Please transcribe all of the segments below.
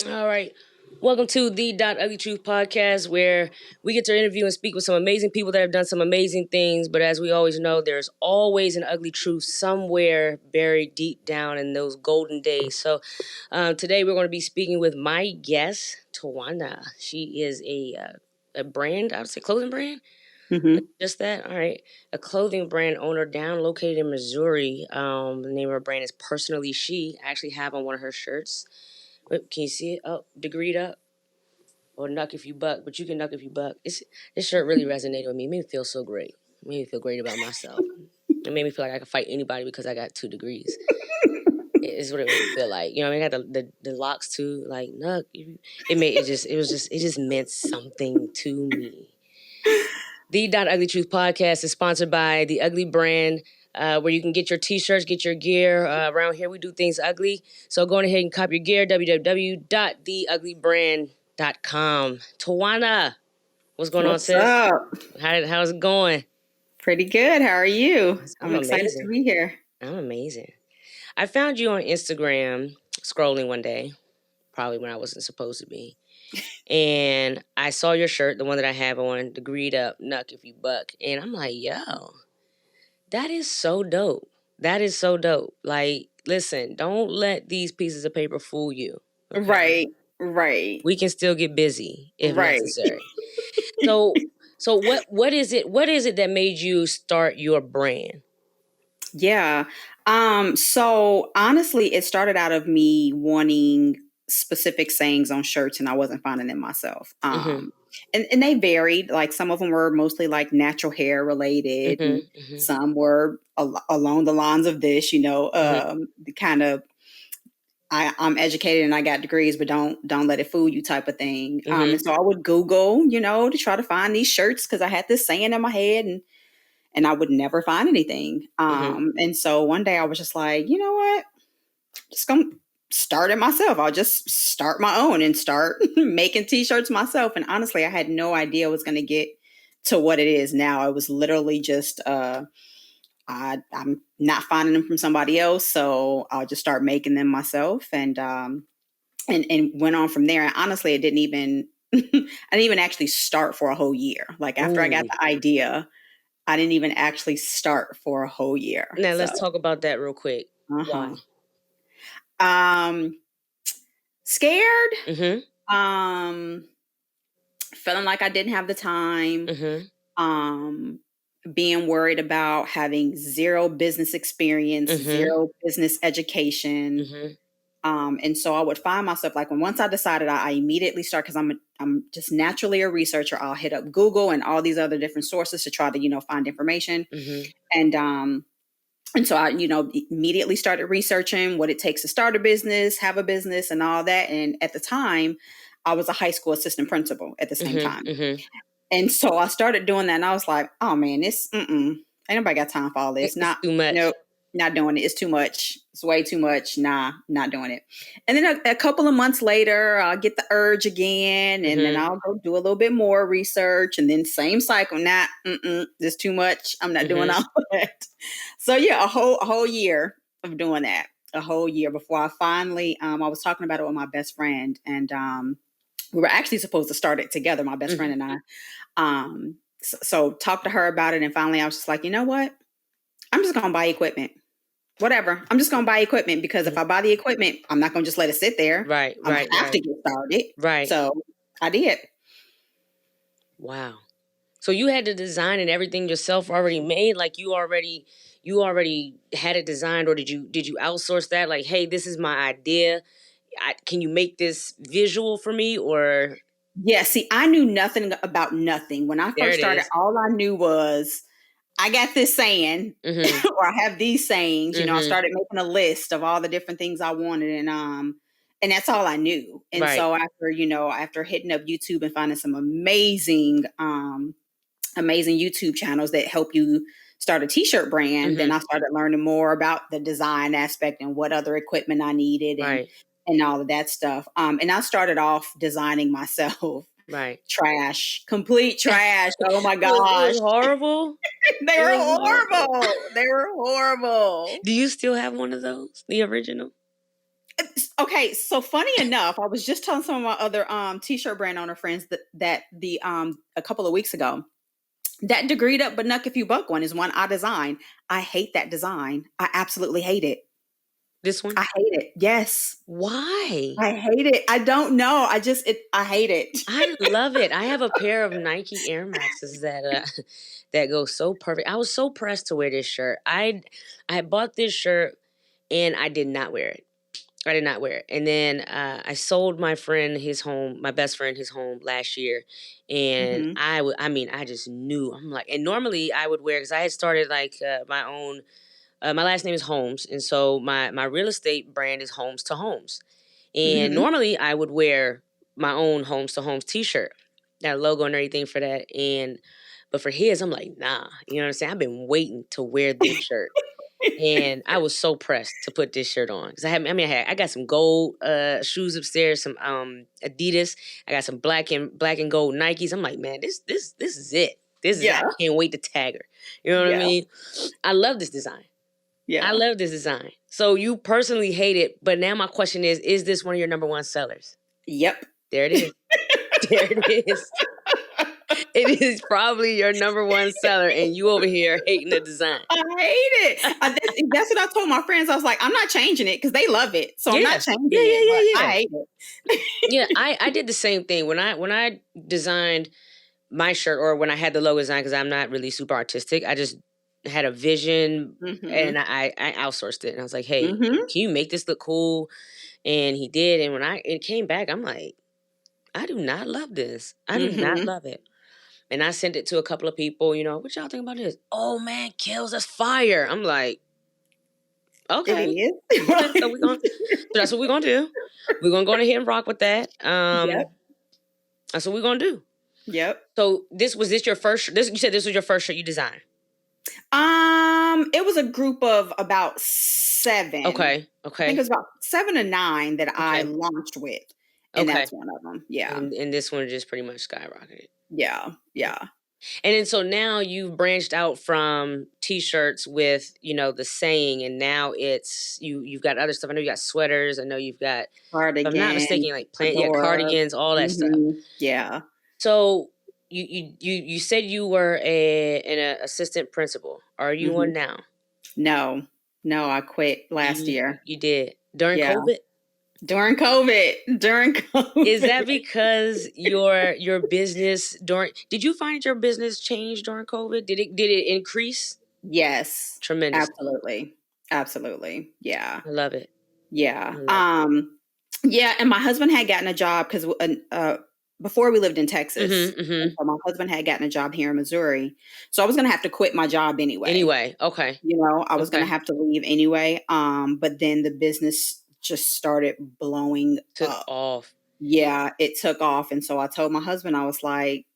All right. Welcome to the .Ugly Truth Podcast, where we get to interview and speak with some amazing people that have done some amazing things. But as we always know, there's always an ugly truth somewhere buried deep down in those golden days. So today we're going to be speaking with my guest, Twana. She is a brand, I would say clothing brand. Mm-hmm. Just that? All right. A clothing brand owner located in Missouri. The name of her brand is PersonallyShe. I actually have on one of her shirts. Wait, can you see it? Oh, degreed up. Or nuck if you buck, but you can nuck if you buck. This shirt really resonated with me. It made me feel so great. It made me feel great about myself. It made me feel like I could fight anybody because I got 2 degrees. It's what it made me feel like. You know, I mean, I got the locks too. Like nuck. It just meant something to me. The .Ugly Truth Podcast is sponsored by The Ugly brand, where you can get your t-shirts, get your gear. Around here, we do things ugly. So go ahead and cop your gear, www.theuglybrand.com. Twana, what's going on, sis? What's up? How's it going? Pretty good. How are you? I'm I'm excited to be here. I'm amazing. I found you on Instagram scrolling one day, probably when I wasn't supposed to be. And I saw your shirt, the one that I have on, the Greed Up, Nuck If You Buck. And I'm like, yo, that is so dope. That is so dope. Like, listen, don't let these pieces of paper fool you. Okay? Right. We can still get busy if Right. necessary. So what is it that made you start your brand? Yeah. So honestly, it started out of me wanting specific sayings on shirts and I wasn't finding them myself. And they varied. Like some of them were mostly like natural hair related, and some were along the lines of this, the kind of I'm educated and I got degrees, but don't let it fool you type of thing. And so I would Google, to try to find these shirts because I had this saying in my head and I would never find anything. And so one day I was just like, you know what? Just gonna start it myself. I'll just start my own and start making t-shirts myself. And honestly, I had no idea it was going to get to what it is now. It was literally just, I'm not finding them from somebody else. So I'll just start making them myself and went on from there. And honestly, it didn't even, I didn't even actually start for a whole year. Like after I got the idea, I didn't even actually start for a whole year. Now let's talk about that real quick. Why? Scared. Feeling like I didn't have the time. Being worried about having zero business experience, zero business education. And so I would find myself like once I decided, I immediately start because I'm just naturally a researcher. I'll hit up Google and all these other different sources to try to, find information. And so I, immediately started researching what it takes to start a business, have a business and all that. And at the time I was a high school assistant principal at the same time. And so I started doing that and I was like, oh man, ain't nobody got time for all this. It's too much. Nope, not doing it. It's too much. It's way too much. Nah, not doing it. And then a couple of months later, I'll get the urge again. And then I'll go do a little bit more research and then same cycle. Nah, this too much. I'm not doing all that. So yeah, a whole year of doing that. A whole year before I finally, I was talking about it with my best friend and, we were actually supposed to start it together, my best friend and I. So talked to her about it. And finally I was just like, you know what? I'm just going to buy equipment. Whatever. I'm just going to buy equipment because if I buy the equipment, I'm not going to just let it sit there. Right. I have to get started. Right. So I did. Wow. So you had the design and everything yourself already made? Like you already had it designed, or did you outsource that? Like, hey, this is my idea. Can you make this visual for me? Or yeah, see, I knew nothing about nothing. When I first started, all I knew was I got this saying or I have these sayings. I started making a list of all the different things I wanted and that's all I knew. And so after hitting up YouTube and finding some amazing YouTube channels that help you start a t-shirt brand, then I started learning more about the design aspect and what other equipment I needed and all of that stuff. And I started off designing myself. Right. Trash. Complete trash. Oh my gosh. It was horrible. They were horrible. They were horrible. Do you still have one of those? The original? Okay, so funny enough, I was just telling some of my other t-shirt brand owner friends that the a couple of weeks ago, that degreed up but nuck if you buck one is one I designed. I hate that design. I absolutely hate it. This one? I hate it. Yes. Why? I hate it. I don't know. I hate it. I love it. I have a pair of Nike Air Maxes that that go so perfect. I was so pressed to wear this shirt. I bought this shirt and I did not wear it. I did not wear it. And then I sold my friend his home, my best friend his home last year. And Mhm. I mean, I just knew. I'm like, and normally I would wear, because I had started like my own, my last name is Holmes. And so my real estate brand is Homes to Homes. And Mhm. normally I would wear my own Homes to Homes t-shirt, that logo and everything for that. But for his, I'm like, nah, you know what I'm saying? I've been waiting to wear this shirt. And I was so pressed to put this shirt on because I got some gold shoes upstairs, some Adidas. I got some black and gold Nikes. I'm like, man, this is it. I Yeah. can't wait to tag her. You know what I Yeah. mean? I love this design. I Yeah. love this design. So you personally hate it, but now my question is this one of your number one sellers? Yep. There it is. There it is. It is probably your number one seller, and you over here hating the design. I hate it. That's what I told my friends. I was like, I'm not changing it because they love it. So I'm not Yeah. changing Yeah, it, but yeah, yeah, I yeah. hate it. Yeah, I did the same thing when I designed my shirt, or when I had the logo design, because I'm not really super artistic. I just had a vision and Mhm. I outsourced it, and I was like, hey, Mhm. can you make this look cool? And he did, and when it came back, I'm like, I do not love this. I do not Mhm. love it. And I sent it to a couple of people, what y'all think about this? Oh man, Kells, that's fire. I'm like, It okay. Okay, so is. that's what we're gonna do. We're gonna go ahead and rock with that. Yep. That's what we're gonna do. Yep. So was this your first? You said this was your first shirt you designed. It was a group of about 7. Okay. I think it Okay. was about 7 or 9 that I Okay. launched with, and Okay. that's one of them. Yeah. And this one just pretty much skyrocketed. Yeah. Yeah. And then so now you've branched out from t-shirts with, the saying, and now you've got other stuff. I know you got sweaters. I know you've got, if I'm not Cardigan, mistaken, like fedora. cardigans, all that stuff. Yeah. So you said you were an assistant principal. Are you Mhm. one now? No. No, I quit last year. You did during Yeah. COVID? During COVID. Is that because your business did you find your business changed during COVID? Did it increase? Yes. Tremendously. Absolutely. Absolutely. Yeah. I love it. Yeah. I love it. Yeah, and my husband had gotten a job because before we lived in Texas. Mm-hmm, And mm-hmm. so my husband had gotten a job here in Missouri. So I was going to have to quit my job anyway. Anyway, okay. I was going to Okay. have to leave anyway. But then the business just started blowing Took up. off. Yeah, it took off. And so I told my husband, I was like,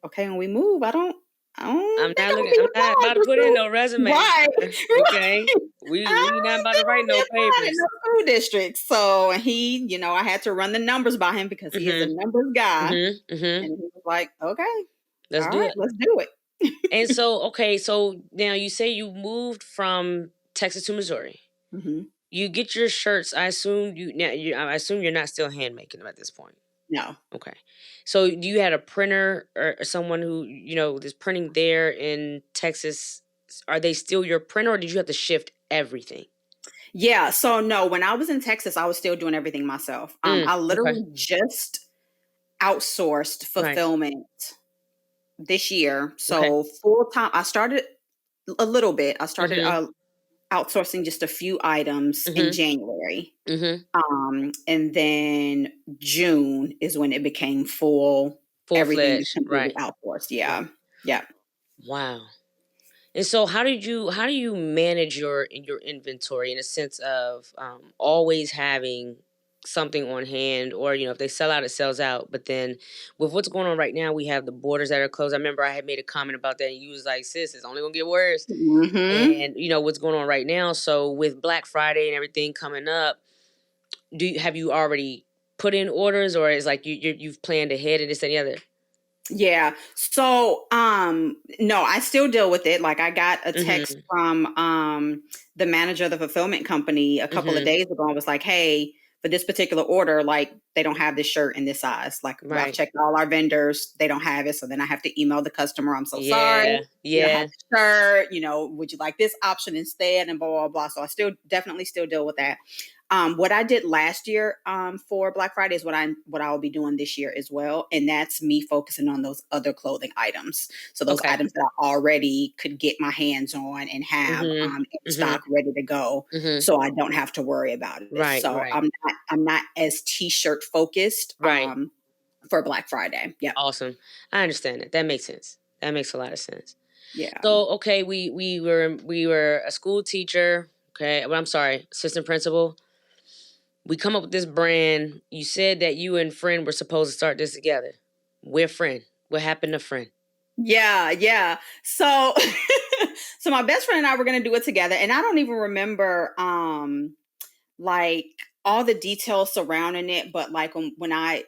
okay, when we move, I don't I'm think I'm gonna be not about to put in applying no for resume. right. Okay. I We not don't about to think I'm write gonna be no applying in papers. no school districts. So he, I had to run the numbers by him because he is a Mm-hmm. numbers guy. Mm-hmm. Mm-hmm. And he was like, okay, Let's all do right, it. let's do it. And so, okay, so now you say you moved from Texas to Missouri. Mhm. You get your shirts. I assume I assume you're not still hand making them at this point. No. Okay. So do you had a printer or someone who, is printing there in Texas? Are they still your printer, or did you have to shift everything? Yeah. So no, when I was in Texas, I was still doing everything myself. I Okay. literally just outsourced Right. fulfillment this year. Okay. So full time, I started a little bit. I started Mm-hmm. outsourcing just a few items in Mm-hmm. January. Mm-hmm. And then June is when it became full. Everything is Full-fledged. completely Right. outsourced. Right. Yeah. Yeah. Wow. And so how do you manage your inventory in a sense of always having something on hand, or if they sell out, it sells out, but then with what's going on right now, we have the borders that are closed. I remember I had made a comment about that, and you was like, sis, it's only gonna get worse. Mm-hmm. And what's going on right now, so with Black Friday and everything coming up, have you already put in orders, or is like you've planned ahead and this and the other? Yeah. So, no, I still deal with it. Like I got a text Mm-hmm. from the manager of the fulfillment company a couple of Mm-hmm. days ago and was like, "Hey, for this particular order, like they don't have this shirt in this size. Like I've Right. checked all our vendors, they don't have it. So then I have to email the customer, I'm so sorry. Yeah. We don't have Yeah. the shirt, would you like this option instead? And blah, blah, blah. So I definitely still deal with that. What I did last year for Black Friday is what I will be doing this year as well, and that's me focusing on those other clothing items. So those Okay. items that I already could get my hands on and have Mm-hmm. in Mm-hmm. stock ready to go, Mm-hmm. so I don't have to worry about it. Right. So Right. I'm not as t-shirt focused Right. for Black Friday. Yep. Awesome. I understand it. That makes sense. That makes a lot of sense. Yeah. So okay, we were a school teacher. Okay, well, I'm sorry, assistant principal. We come up with this brand. You said that you and friend were supposed to start this together. We're friend. What happened to friend? Yeah, yeah. So so my best friend and I were going to do it together, and I don't even remember like all the details surrounding it, but like when I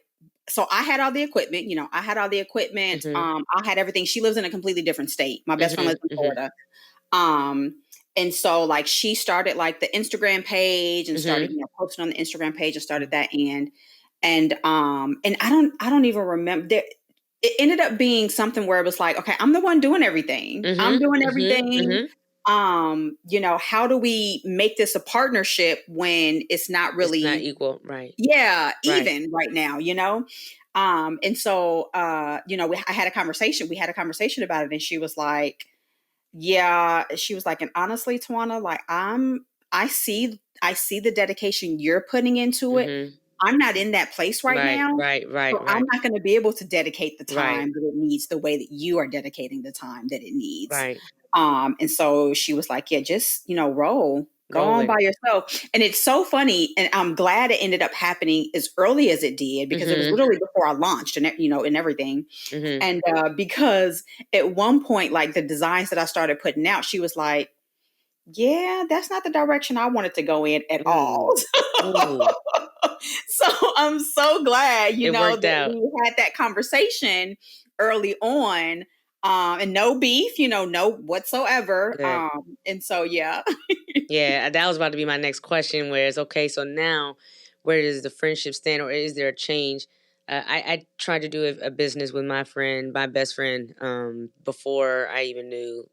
so I had all the equipment, I had all the equipment. Mm-hmm. I had everything. She lives in a completely different state. My best friend lives in Mm-hmm. Mm-hmm. Florida. Um, and so like she started like the Instagram page and started, Mm-hmm. posting on the Instagram page and started that and I don't even remember that it ended up being something where it was like, okay, I'm the one doing everything. I'm Mm-hmm. doing Mm-hmm. everything. Mm-hmm. How do we make this a partnership when it's not It's not really, equal. Right. yeah, Right. even right now, and so I had a conversation. We had a conversation about it, and she was like, yeah, she was like, and honestly, Twana, like I see the dedication you're putting into it. Mm-hmm. I'm not in that place right Right. now. Right. Right. So I'm Right. not going to be able to dedicate the Right. time that it needs the way that you are dedicating the time that it needs. Right. And so she was like, yeah, just, roll, go on by Rolling. yourself. And it's so funny. And I'm glad it ended up happening as early as it did, because it was Mm-hmm. literally before I launched and everything. Mm-hmm. And because at one point, like the designs that I started putting out, she was like, yeah, that's not the direction I wanted to go in at all. Ooh. Ooh. So I'm so glad, It worked that out. we had that conversation early on. And no beef, no whatsoever. Good. And so, yeah. Yeah, that was about to be my next question. Where it's okay, so now, where does the friendship stand, or is there a change? I tried to do a business with my best friend, before I even knew,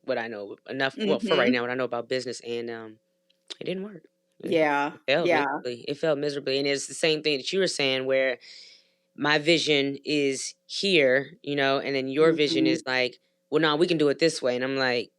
what I know enough. Well, for right Hmm. now, what I know about business, and it didn't work. It Yeah. failed Yeah. miserably. It failed miserably, and it's the same thing that you were saying, where my vision is here, and then your vision Hmm. is like, well, no, we can do it this way, and I'm like,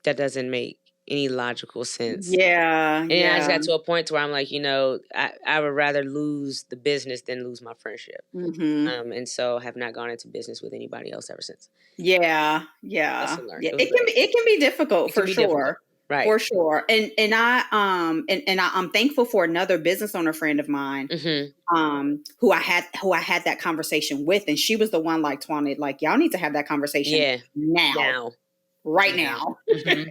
that doesn't make any logical sense. Yeah. And I just Yeah. got to a point to where I'm like, I would rather lose the business than lose my friendship. Hmm. And so have not gone into business with anybody else ever since. Yeah, yeah, Lesson learned. yeah. It was great. It can be difficult It can for be difficult. sure, Right. for sure. I'm thankful for another business owner friend of mine, Mm-hmm. who I had that conversation with, and she was the one like, Twana, like y'all need to have that conversation Yeah. now, Now. right Now. now, Mm-hmm.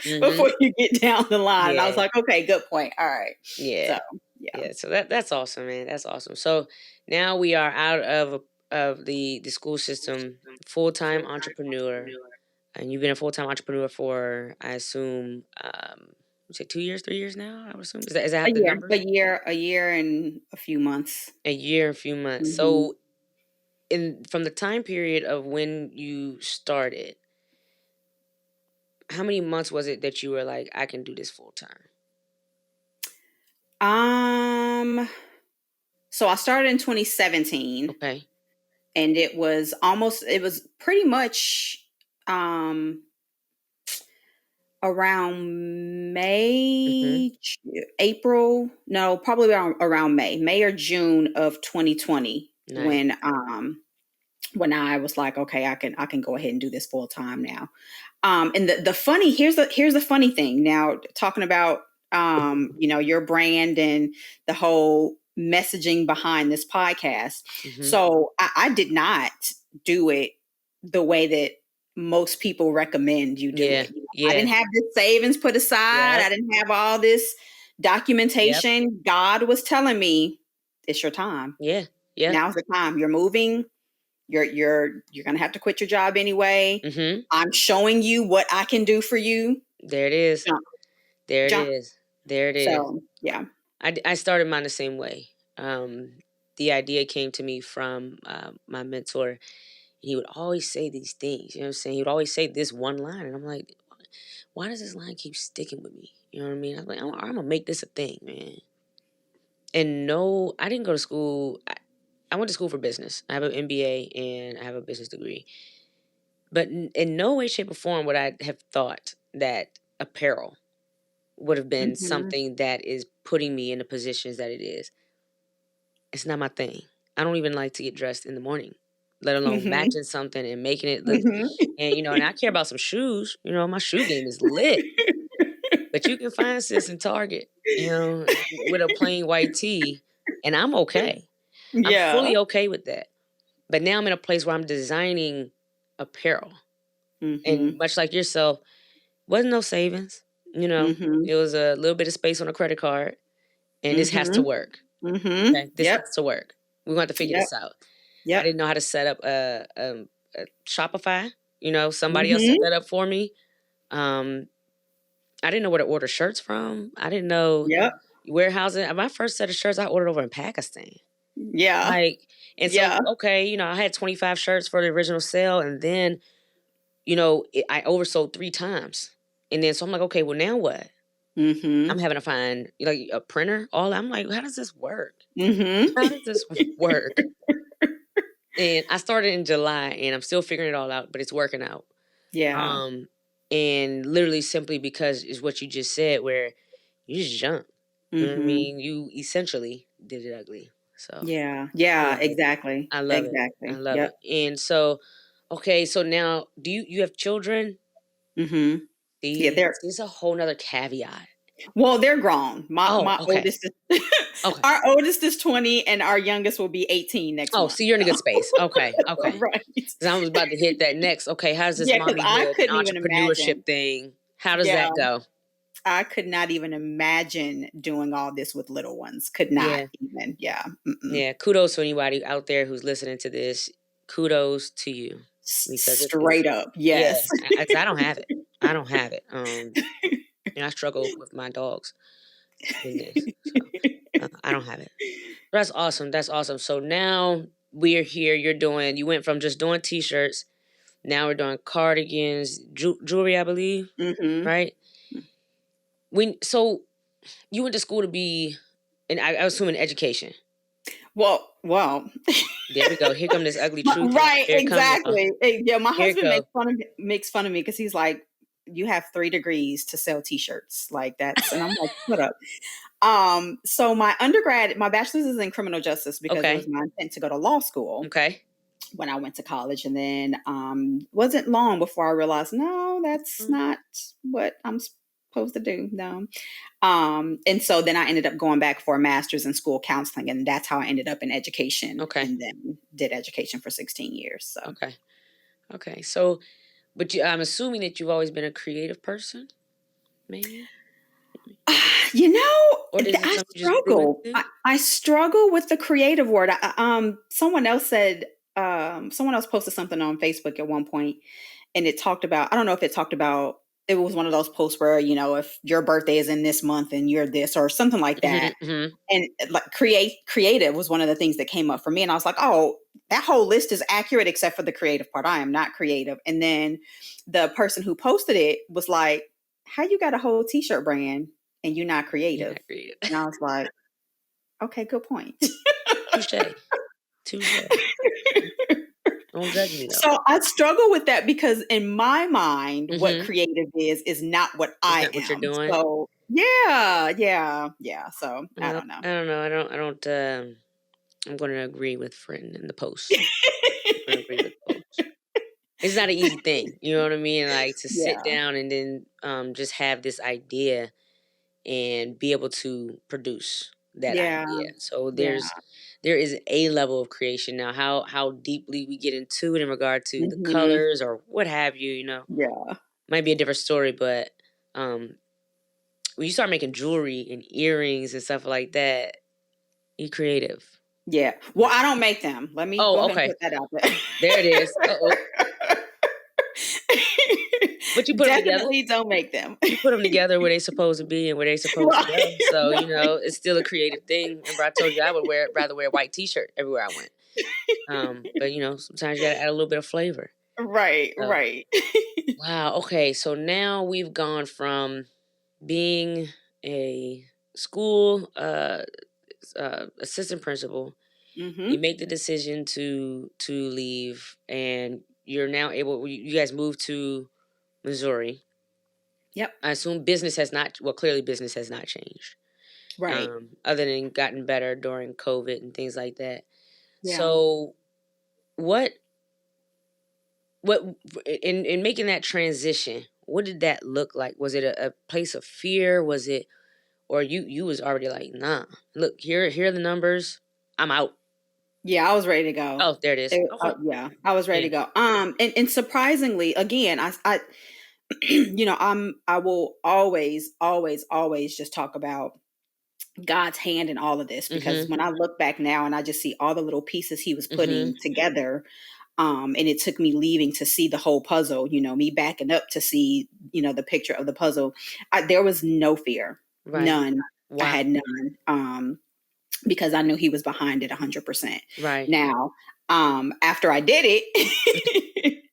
Mm-hmm. before you get down the line. And I was Yeah. like, okay, good point. All right, Yeah. so yeah, Yeah. So that's awesome, man. That's awesome. So now we are out of the school system, full-time entrepreneur. And you've been a full-time entrepreneur for, I assume, you say 2 years, 3 years now, I would assume. Is that the number? a year and a few months. A year and a few months. Hmm. So from the time period of when you started, how many months was it that you were like, I can do this full time? So I started in 2017. Okay. And it was pretty much um around Mm-hmm. April, no, probably around May or June of 2020, Nice. when I was like, okay, I can go ahead and do this full time now. And the funny here's the funny thing now, talking about your brand and the whole messaging behind this podcast. Mm-hmm. So I did not do it the way that most people recommend you do Yeah. it. I Yeah. didn't have this savings put aside. Yep. I didn't have all this Yep. documentation. God was telling me, it's your time. Yeah. Yep. Now's the time. You're moving. You're gonna have to quit your job anyway. Mm-hmm. I'm showing you what I can do for you. There it is. Jump, There it jump. is. There it is. So yeah. I started mine the same way. The idea came to me from my mentor. He would always say these things. You know what I'm saying? He would always say this one line, and I'm like, why does this line keep sticking with me? You know what I mean? I'm like, I'm gonna make this a thing, man. And no, I didn't go to school. I went to school for business. I have an MBA and I have a business degree. But in no way, shape, or form would I have thought that apparel would have been something that is putting me in the positions that it is. It's not my thing. I don't even like to get dressed in the morning, let alone matching something and making it look. And, and I care about some shoes. My shoe game is lit. But you can find sis in Target, with a plain white tee, and I'm okay. I'm fully okay with that. But now I'm in a place where I'm designing apparel. And much like yourself, wasn't no savings. It was a little bit of space on a credit card, and this has to work. Okay? This has to work. We're going to have to figure this out. I didn't know how to set up a Shopify. Somebody else set that up for me. I didn't know where to order shirts from. I didn't know warehousing. My first set of shirts I ordered over in Pakistan. Yeah. Okay, I had 25 shirts for the original sale, and then, I oversold 3 times. And then, so I'm like, okay, well, now what? I'm having to find, a printer. I'm like, how does this work? How does this work? And I started in July, and I'm still figuring it all out, but it's working out. Yeah. And literally simply because it's what you just said, where you just jump. You know what I mean? You essentially did it ugly. So yeah, exactly. I love exactly. it. I love it. And so, okay, so now, do you have children? Yeah, There's a whole nother caveat. Well, they're grown. My okay. oldest is our oldest is 20 and our youngest will be 18 next month. So you're in a good space. Okay. Right. Because I was about to hit that next. Okay, how does this mommyhood entrepreneurship thing, how does that go? I could not even imagine doing all this with little ones. Could not even. Yeah. Yeah. Kudos to anybody out there who's listening to this. Kudos to you. Straight up. Yes. Yeah, I don't have it. I don't have it. I struggle with my dogs in this. So, I don't have it. That's awesome. So now we're here. You went from just doing t-shirts. Now we're doing cardigans, jewelry, I believe. Right? So you went to school to be, and I assume in education. Well. There we go. Here come this ugly truth. Right, exactly. Yeah, my husband makes fun of me because he's like, you have 3 degrees to sell t-shirts. Like that's, and I'm like, shut up. So my bachelor's is in criminal justice because it was my intent to go to law school. Okay. When I went to college, and then wasn't long before I realized, no, that's not what I'm supposed to do. No. And so then I ended up going back for a master's in school counseling, and that's how I ended up in education. Okay. And then did education for 16 years. So. Okay. So, but I'm assuming that you've always been a creative person, maybe? I struggle. I struggle with the creative word. Someone else posted something on Facebook at one point, and it talked about, I don't know if it talked about, it was one of those posts where, if your birthday is in this month and you're this or something like that. And like creative was one of the things that came up for me. And I was like, oh, that whole list is accurate except for the creative part. I am not creative. And then the person who posted it was like, how you got a whole t-shirt brand and you're not creative? And I was like, okay, good point. Touche. Don't judge me though. So I struggle with that because in my mind, what creative is not what I am. What you're doing. So yeah. So I don't know. I don't. I'm going to agree with friend in the post. I'm going to agree with the post. It's not an easy thing, you know what I mean? Like to sit down and then just have this idea and be able to produce that idea. So there is a level of creation. Now, how deeply we get into it in regard to the colors or what have you, might be a different story. But when you start making jewelry and earrings and stuff like that, you're creative. Yeah. Well, I don't make them. Let me go Oh, ahead and okay. put that out there. There it is. Uh-oh. But you put them together. Definitely don't make them. You put them together where they supposed to be and where they supposed to go. So, Right. you know, it's still a creative thing. Remember, I told you I would rather wear a white T-shirt everywhere I went. But, you know, sometimes you got to add a little bit of flavor. Right, So, right. wow. Okay. So now we've gone from being a school assistant principal. You make the decision to leave, and you're now able. You guys moved to Missouri. Yep. I assume business has not. Well, clearly business has not changed. Right. Other than gotten better during COVID and things like that. Yeah. So, what in making that transition? What did that look like? Was it a place of fear? Was it, or you was already like, nah, look, here are the numbers. I'm out. Yeah, I was ready to go. Oh, there it is. Okay. Yeah, I was ready to go. And surprisingly, again, I you know, I will always just talk about God's hand in all of this, because when I look back now and I just see all the little pieces he was putting together, and it took me leaving to see the whole puzzle, you know, me backing up to see, you know, the picture of the puzzle. There was no fear, Right. none. Wow. I had none. Because I knew he was behind it 100%. Right. Now, after I did it,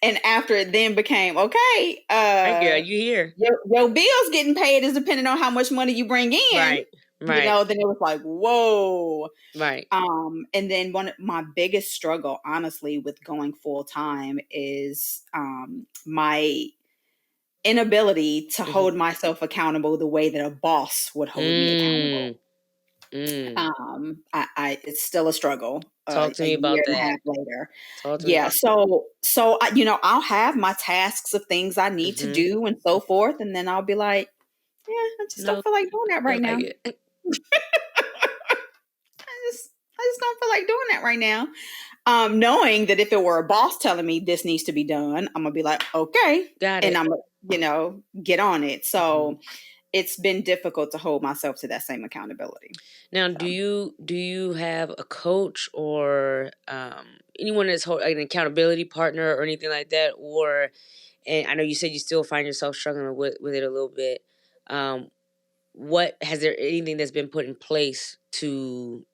and after it then became, okay, Right, girl, you here. your bills getting paid is depending on how much money you bring in. Right. You know, then it was like, whoa. Right. And then one of my biggest struggle, honestly, with going full time is my inability to hold myself accountable the way that a boss would hold me accountable. It's still a struggle. Talk to me about that. A year and a half later. Talk to me about so you know, I'll have my tasks of things I need to do and so forth, and then I'll be like, yeah, I just don't feel like doing that right now. I just don't feel like doing that right now. Knowing that if it were a boss telling me this needs to be done, I'm gonna be like, okay, got it, and I'm, you know, get on it. So it's been difficult to hold myself to that same accountability. Now, do you have a coach or anyone that's an accountability partner or anything like that? Or, and I know you said you still find yourself struggling with it a little bit. What has there anything that's been put in place to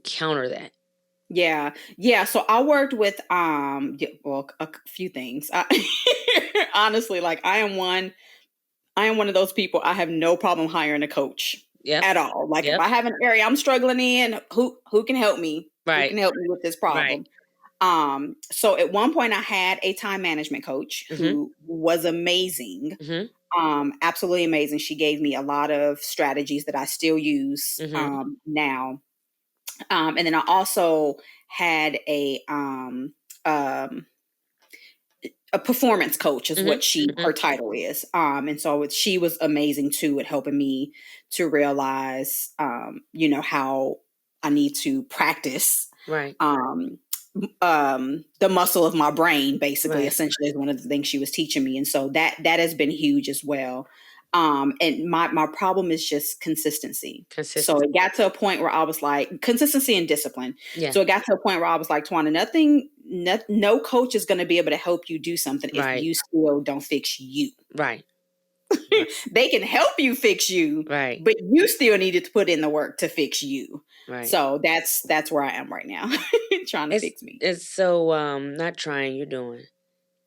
counter that? Yeah. So I worked with a few things. Honestly, like I am one of those people. I have no problem hiring a coach at all. Like if I have an area I'm struggling in, who can help me? Right. Who can help me with this problem? Right. So at one point I had a time management coach who was amazing. Absolutely amazing. She gave me a lot of strategies that I still use now. And then I also had a performance coach is what her title is. And so she was amazing too at helping me to realize, you know, how I need to practice, the muscle of my brain, basically, essentially, is one of the things she was teaching me. And so that has been huge as well. And my problem is just consistency. So it got to a point where I was like, consistency and discipline. Yeah. So it got to a point where I was like, Twana, no coach is going to be able to help you do something if you still don't fix you. Right. They can help you fix you, but you still needed to put in the work to fix you. Right. So that's where I am right now, trying to fix me. It's so not trying, you're doing.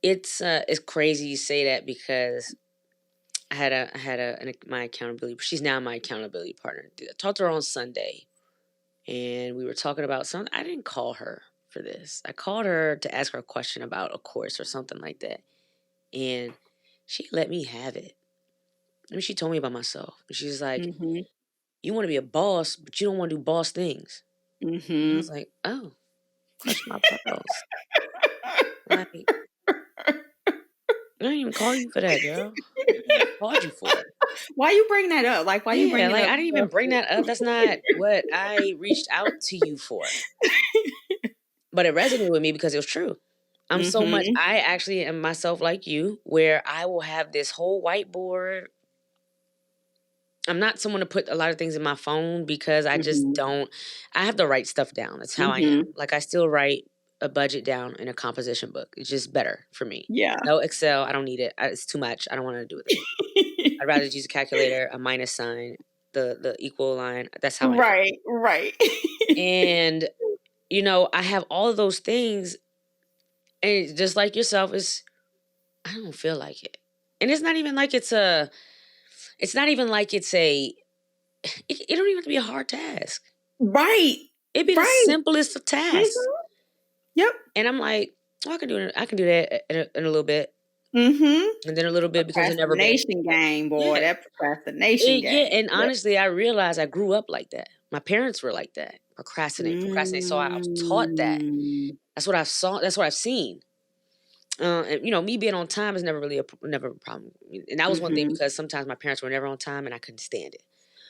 It's crazy you say that, because I had my accountability. She's now my accountability partner. I talked to her on Sunday, and we were talking about something. I didn't call her for this. I called her to ask her a question about a course or something like that, and she let me have it. I mean, she told me about myself. She's like, you want to be a boss, but you don't want to do boss things. I was like, oh, clutch my pearls. Like, I didn't even call you for that, girl. I called you for it. Why you bring that up? Like, why you bring it up? I didn't even bring that up. That's not what I reached out to you for. But it resonated with me because it was true. I'm so much, I actually am myself like you, where I will have this whole whiteboard I'm not someone to put a lot of things in my phone because I just Mm-hmm. don't. I have to write stuff down. That's how I am. Mm-hmm. Like I still write a budget down in a composition book. It's just better for me. Yeah. No Excel. I don't need it. It's too much. I don't want to do it that way. I'd rather just use a calculator, a minus sign, the equal line. That's how I am. Right. Right. And I have all of those things, and just like yourself, I don't feel like it. And it's not even like it's a. It's not even like it's a. It don't even have to be a hard task. Right. It'd be the Right. simplest of tasks. Mm-hmm. Yep. And I'm like, well, I can do it. I can do that in a little bit. Mm-hmm. And then a little bit becomes a never bit. Procrastination game, boy. Yeah. That procrastination game. Yeah. And Yep. honestly, I realized I grew up like that. My parents were like that. Procrastinate. So I was taught that. That's what I saw. That's what I've seen. And me being on time is never really never a problem. And that was one thing because sometimes my parents were never on time and I couldn't stand it.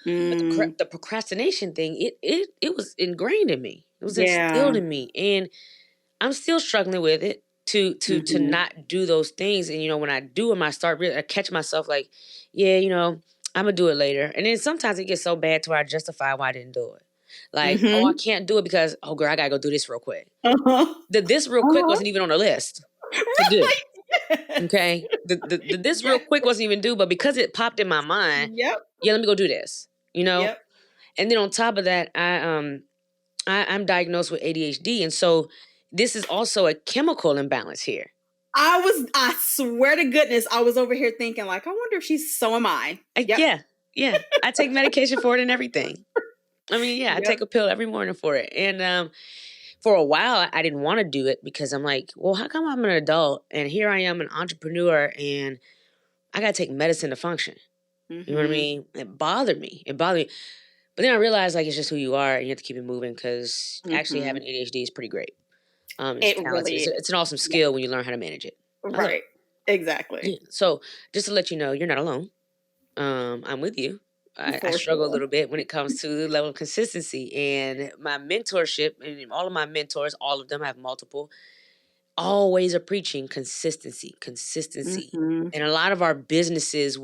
But the procrastination thing, it was ingrained in me. It was instilled in me, and I'm still struggling with it to not do those things. And when I do them, I catch myself like, yeah, I'm gonna do it later. And then sometimes it gets so bad to where I justify why I didn't do it. Like, oh, I can't do it because, oh, girl, I gotta go do this real quick. This real quick wasn't even on the list to do. Okay, this real quick wasn't even due, but because it popped in my mind, yeah, let me go do this. And then on top of that, I'm diagnosed with ADHD, and so this is also a chemical imbalance here. I swear to goodness, I was over here thinking like, I wonder if so am I. Yeah. I take medication for it and everything. I mean, I take a pill every morning for it. And for a while, I didn't want to do it because I'm like, well, how come I'm an adult and here I am an entrepreneur and I got to take medicine to function? You know what I mean? It bothered me. But then I realized like it's just who you are and you have to keep it moving because actually having ADHD is pretty great. It's really is. It's an awesome skill when you learn how to manage it. Right. Exactly. Yeah. So just to let you know, you're not alone. I'm with you. I struggle a little bit when it comes to the level of consistency, and my mentorship, and all of my mentors, all of them, I have multiple, always are preaching consistency. And a lot of our businesses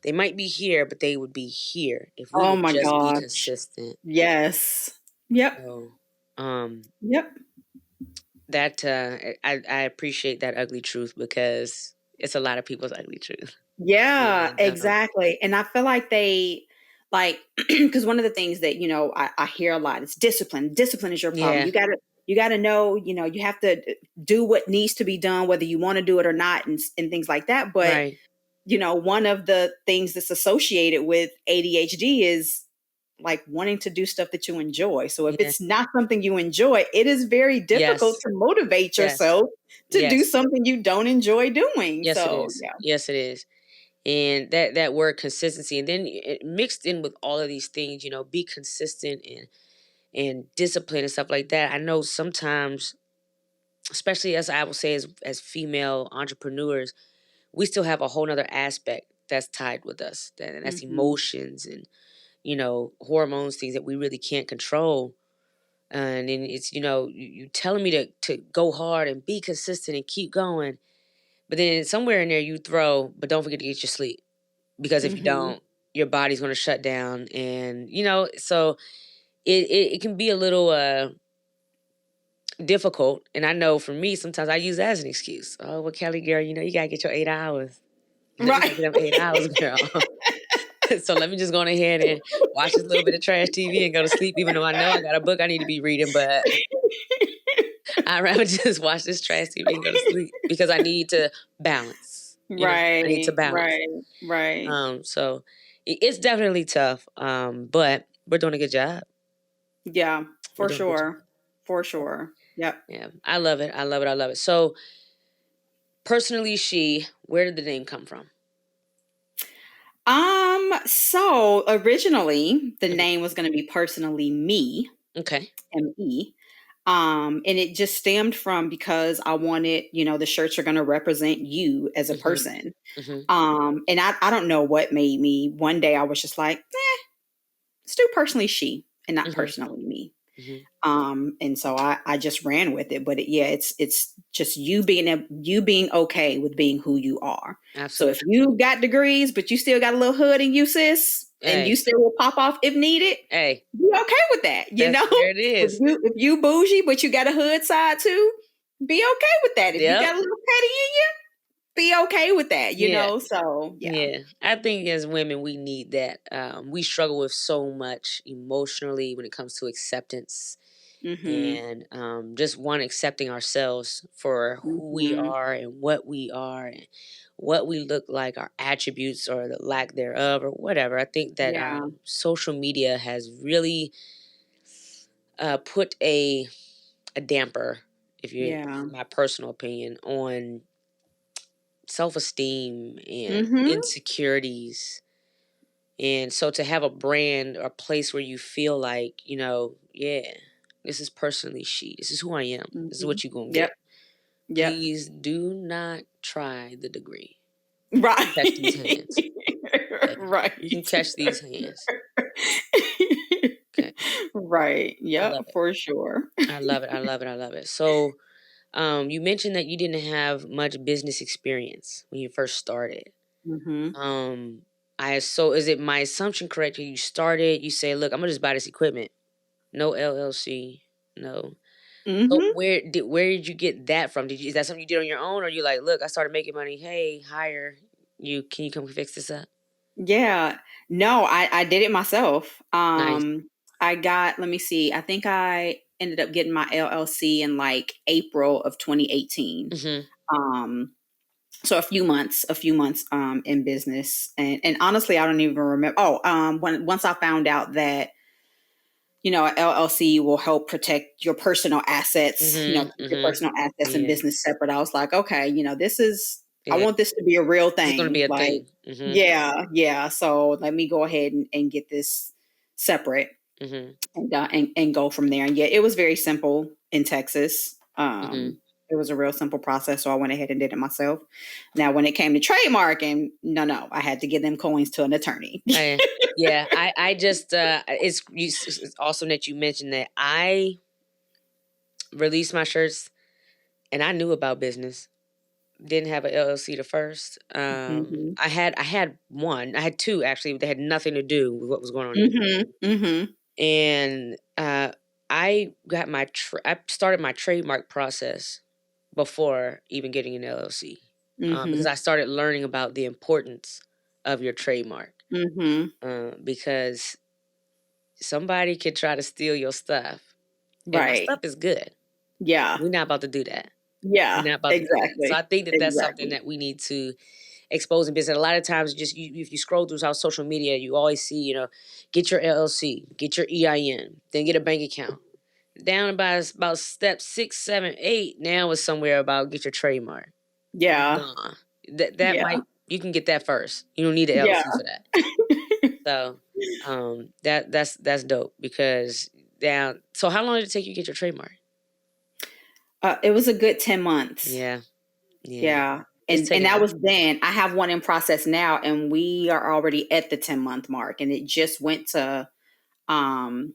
they might be here, but they would be here if we would just be consistent. Yes. Yep. So, yep. That I appreciate that ugly truth because it's a lot of people's ugly truth. Yeah, exactly. And I feel like because one of the ththings that, I hear a lot is discipline. Discipline is your problem. Yeah. You got to know, you have to do what needs to be done, whether you want to do it or not, and things like that. But, right. One of the things that's associated with ADHD is like wanting to do stuff that you enjoy. So if it's not something you enjoy, it is very difficult to motivate yourself to do something you don't enjoy doing. Yes, so, it is. Yeah. Yes, it is. And that word consistency, and then it mixed in with all of these things, be consistent and discipline and stuff like that. I know sometimes, especially as I will say as female entrepreneurs, we still have a whole nother aspect that's tied with us. And that's emotions and, hormones, things that we really can't control. And then it's, you telling me to go hard and be consistent and keep going. But then somewhere in there you throw, but don't forget to get your sleep. Because if you don't, your body's going to shut down. And, so it can be a little difficult. And I know for me, sometimes I use that as an excuse. Oh, well, Kelli, girl, you got to get your 8 hours. Right. You got to get them 8 hours, girl. So let me just go on ahead and watch this little bit of trash TV and go to sleep, even though I know I got a book I need to be reading. But I'd rather just watch this trash TV and go to sleep because I need to balance. Right. I need to balance. Right. So it's definitely tough, but we're doing a good job. Yeah, for sure. For sure. Yep. Yeah, I love it. So, PersonallyShe, where did the name come from? So originally the name was going to be PersonallyMe. Okay. M-E. And it just stemmed from because I wanted, the shirts are going to represent you as a person. And I don't know what made me. One day I was just like, let's do PersonallyShe and not PersonallyMe. And so I just ran with it. But it's just you being okay with being who you are. So if Absolutely. you got degrees, but you still got a little hood in you, sis, and you Hey, still will pop off if needed, hey, be okay with that. You that's know, there it is. if you bougie, but you got a hood side too, be okay with that. If you Yep. got a little petty in you, be okay with that. You Yeah. know, so yeah. Yeah. I think as women, we need that. We struggle with so much emotionally when it comes to acceptance Mm-hmm. and just one accepting ourselves for who we Mm-hmm. are and what we look like, our attributes or the lack thereof or whatever. I think that Yeah. social media has really put a damper, if you, Yeah. my personal opinion, on self-esteem and Mm-hmm. insecurities. And so to have a brand or a place where you feel like, yeah, this is personally she. This is who I am. This is Mm-hmm. what you're going to Yep. get. Yep. Please do not try the degree. Right. Catch these hands. Okay. Right. You can catch these hands. Okay. Right. I Yep, love it. for sure. I love it. I love it. I love it. So you mentioned that you didn't have much business experience when you first started. Mm-hmm. Um, so is it my assumption correct? You started, you say, look, I'm gonna just buy this equipment. No LLC, no. So Mm-hmm. where did you get that from? Is that something you did on your own, or you like, look, I started making money. Hey, hire you. Can you come fix this up? Yeah. No, I did it myself. Nice. I got, let me see, I think I ended up getting my LLC in like April of 2018. Mhm. Um, so a few months in business. And honestly, I don't even remember. Once I found out that a LLC will help protect your personal assets, Mhm. keep your Mhm. personal assets and Yeah. business separate. I was like, okay, I Yeah. want this to be a real This is gonna be thing. a Like, thing. Mhm. yeah, yeah. So let me go ahead and get this separate Mhm. and go from there. And yeah, it was very simple in Texas. Mhm. It was a real simple process, so I went ahead and did it myself. Now, when it came to trademarking, no, I had to give them coins to an attorney. Yeah. I just it's awesome that you mentioned that. I released my shirts and I knew about business. Didn't have an LLC the first. Hmm. I had one. I had two actually. They had nothing to do with what was going on in the Hmm. company. Hmm. And I started my trademark process before even getting an LLC, because Hmm. I started learning about the importance of your trademark. Hmm. Because somebody could try to steal your stuff, and my Right. stuff is good. Yeah. We're not about to do that. We're Yeah. not about to do that. So I Exactly. think that that's something Exactly. that we need to expose in business. A lot of times, if you scroll through our social media, you always see, get your LLC, get your EIN, then get a bank account. Down by about step 6, 7, 8, now it's somewhere about get your trademark. Yeah. Nah, that Yeah. might you can get that first. You don't need an Yeah. LLC for that. So, that's dope because down. So how long did it take you to get your trademark? It was a good 10 months. Yeah, yeah, Yeah. it's And taking that a was then. I have one in process now, and we are already at the 10-month mark. And it just went to um,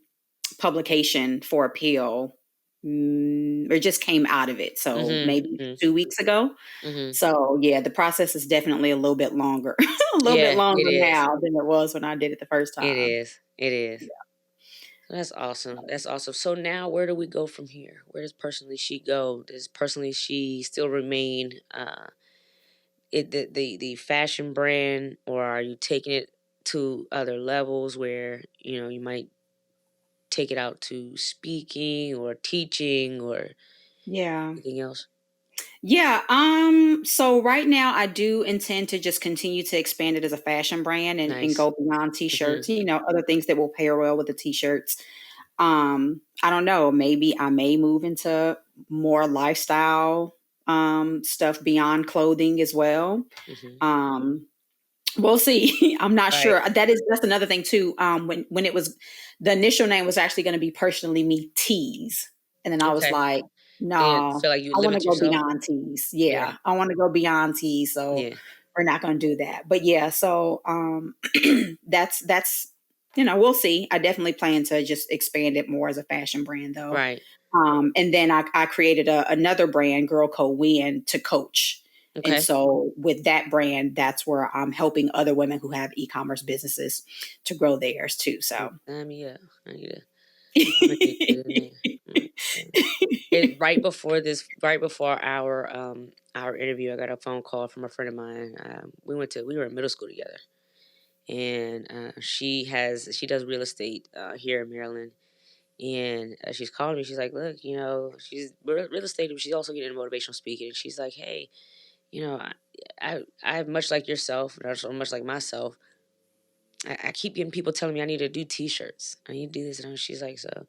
publication for appeal. Or just came out of it. So mhm, maybe mhm, 2 weeks ago. mhm. So yeah, the process is definitely a little bit longer, a little bit Yeah, longer it is. now than it was when I did it the first It time. is. It is. That's awesome. That's awesome. So now where do we go from here? Where does personally she go? Does personally she still remain the fashion brand, or are you taking it to other levels where, you might take it out to speaking or teaching or Yeah. anything else? Yeah. So right now I do intend to just continue to expand it as a fashion brand and Nice. go beyond Mhm. t-shirts, other things that will pair well with the t-shirts. I don't know, maybe I may move into more lifestyle stuff beyond clothing as well. Mhm. Um, we'll see. I'm not Right. sure. That's another thing too. When it was the initial name was actually going to be Personally Me Tees, and then I was Okay. like, And no, feel like you I want to limit go yourself? beyond tees. Yeah. Yeah, I want to go beyond tees. So Yeah. we're not going to do that. But yeah, so that's we'll see. I definitely plan to just expand it more as a fashion brand, though. Right. And then I created another brand, Girl Code Win, to coach. And Okay. so with that brand, that's where I'm helping other women who have e-commerce businesses to grow theirs too. So Sign me up. I need to. I'm gonna get in there. Right before our interview, I got a phone call from a friend of mine. We were in middle school together, and she does real estate here in Maryland, and she's calling me. She's like, look, she's real estate, but she's also getting into motivational speaking. And she's like, hey, I much like yourself, and also much like myself. I keep getting people telling me I need to do T-shirts. I need to do this, and she's like, so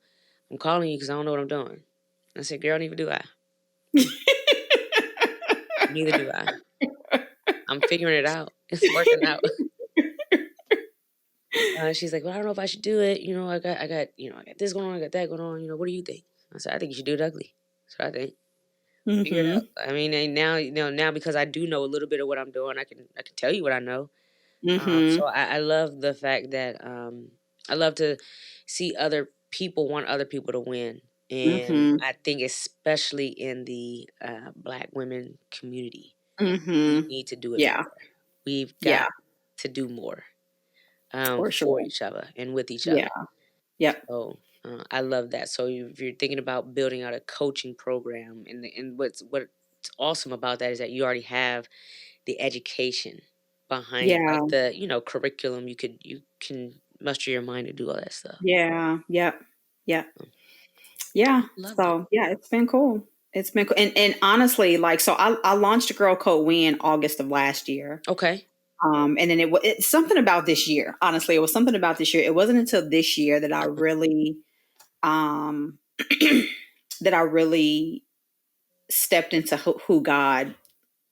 I'm calling you because I don't know what I'm doing. I said, girl, neither do I. Neither do I. I'm figuring it out. It's working out. She's like, well, I don't know if I should do it. I got this going on. I got that going on. What do you think? I said, I think you should do it ugly. That's what I think. Figure it out. I mean, and now because I do know a little bit of what I'm doing, I can tell you what I know. So I love the fact that I love to see other people want other people to win. And I think especially in the Black women community, we need to do it more. We've got to do more for each other and with each other. So I love that. So if you're thinking about building out a coaching program, and what's awesome about that is that you already have the education behind like the curriculum. You can muster your mind to do all that stuff. Yeah. Love it. So it's been cool. It's been cool. And honestly, like, so I launched a Girl Code Win August of last year. Okay. And then it's something about this year. Honestly, it was something about this year. It wasn't until this year that I really, that I really stepped into who God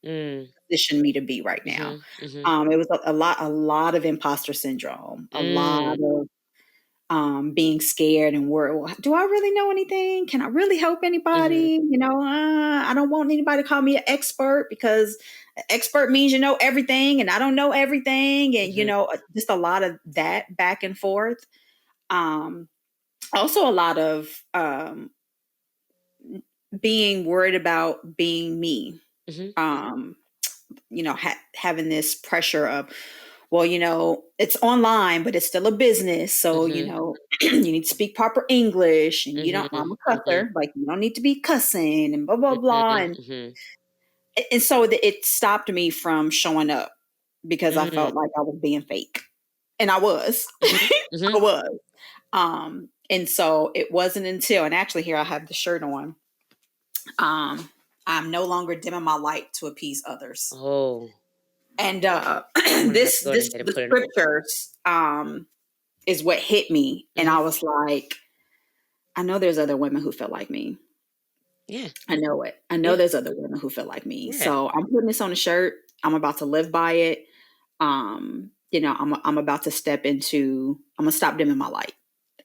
positioned me to be right now. It was a lot of imposter syndrome, a lot of being scared and worried. Well, do I really know anything? Can I really help anybody? I don't want anybody to call me an expert, because expert means you know everything, and I don't know everything. And just a lot of that back and forth. Also a lot of being worried about being me. Having this pressure of, well, it's online, but it's still a business. So, you need to speak proper English, and I'm a cusser. Like, you don't need to be cussing and blah, blah, blah. And so it stopped me from showing up, because I felt like I was being fake, and I was, I was. And so it wasn't until, and actually here I have the shirt on. I'm no longer dimming my light to appease others. Oh. And the scriptures is what hit me. And I was like, I know there's other women who feel like me. Yeah. I know it. I know there's other women who feel like me. Yeah. So I'm putting this on a shirt. I'm about to live by it. I'm about to I'm gonna stop dimming my light.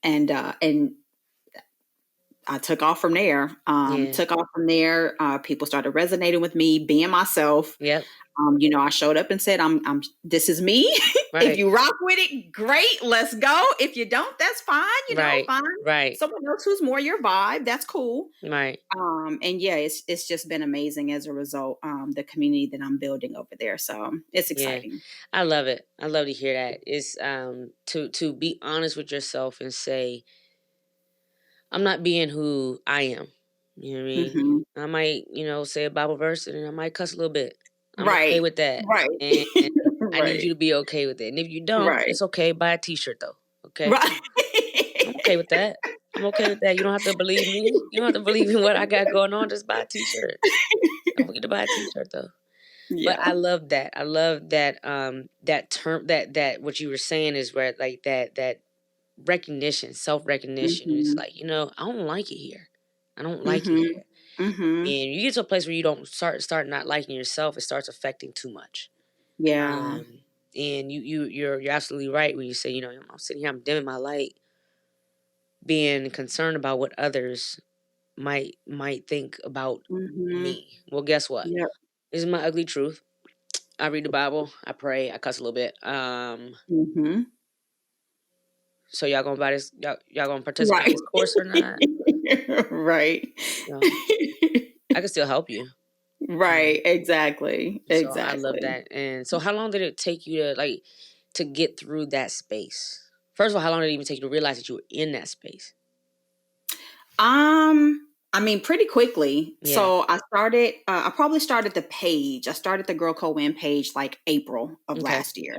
And I took off from there. People started resonating with me, being myself. Yep. I showed up and said, this is me. Right. If you rock with it, great, let's go. If you don't, that's fine. Fine. Right. Someone else who's more your vibe, that's cool. Right. And yeah, it's just been amazing as a result. The community that I'm building over there. So it's exciting. Yeah. I love it. I love to hear that. It's to be honest with yourself and say, I'm not being who I am. You know what I mean? I might, say a Bible verse, and I might cuss a little bit. I'm okay with that. Right. And I need you to be okay with it. And if you don't, it's okay. Buy a T-shirt though. Okay. Right. I'm okay with that. I'm okay with that. You don't have to believe me. You don't have to believe in what I got going on. Just buy a T-shirt. Don't forget to buy a T-shirt though. Yeah. But I love that. I love that. That term. That what you were saying is where like that recognition, self-recognition. It's like, I don't like it here. I don't like it here. And you get to a place where you don't start not liking yourself, it starts affecting too much. Yeah. And you're absolutely right when you say, I'm sitting here, I'm dimming my light, being concerned about what others might think about me. Well, guess what? Yep. This is my ugly truth. I read the Bible, I pray, I cuss a little bit. So y'all gonna buy this? Y'all gonna participate in Right. this course or not? Right. I can still help you. Right. Exactly. So I love Exactly. that. And so how long did it take you to get through that space? First of all, how long did it even take you to realize that you were in that space? I mean, pretty quickly. Yeah. So I started, I probably started the page. I started the Girl Code Win page like April of last year.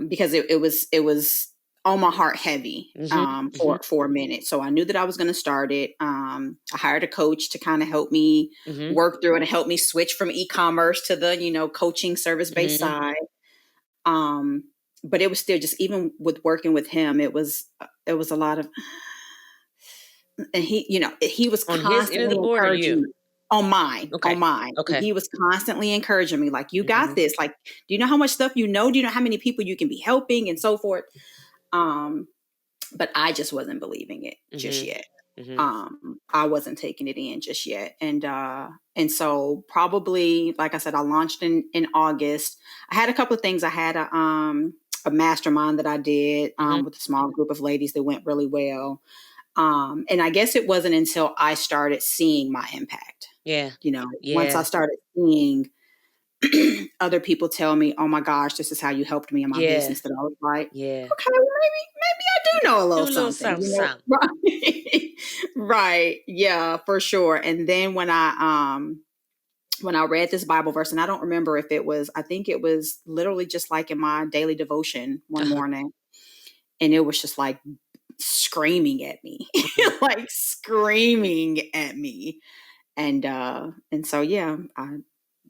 Because it was on my heart heavy, for a minute. So I knew that I was going to start it. I hired a coach to kind of help me work through it and help me switch from e-commerce to the, coaching service-based side. But it was still just, even with working with him, it was a lot of, and he was on his end of constantly the board or encouraging you? me. On mine. Okay. And he was constantly encouraging me, like, you got this. Like, do you know how much stuff you know? Do you know how many people you can be helping and so forth? But I just wasn't believing it just yet. I wasn't taking it in just yet. And so probably, like I said, I launched in August. I had a couple of things. I had a mastermind that I did with a small group of ladies that went really well. And I guess it wasn't until I started seeing my impact. Yeah. Once I started seeing other people tell me, "Oh my gosh, this is how you helped me in my business," that I was like, yeah. "Okay, well, maybe I do know a little something." something. Right? Right. Yeah, for sure. And then when I read this Bible verse, and I don't remember if it was, I think it was literally just like in my daily devotion one morning, and it was just like screaming at me, like screaming at me. And so, yeah, I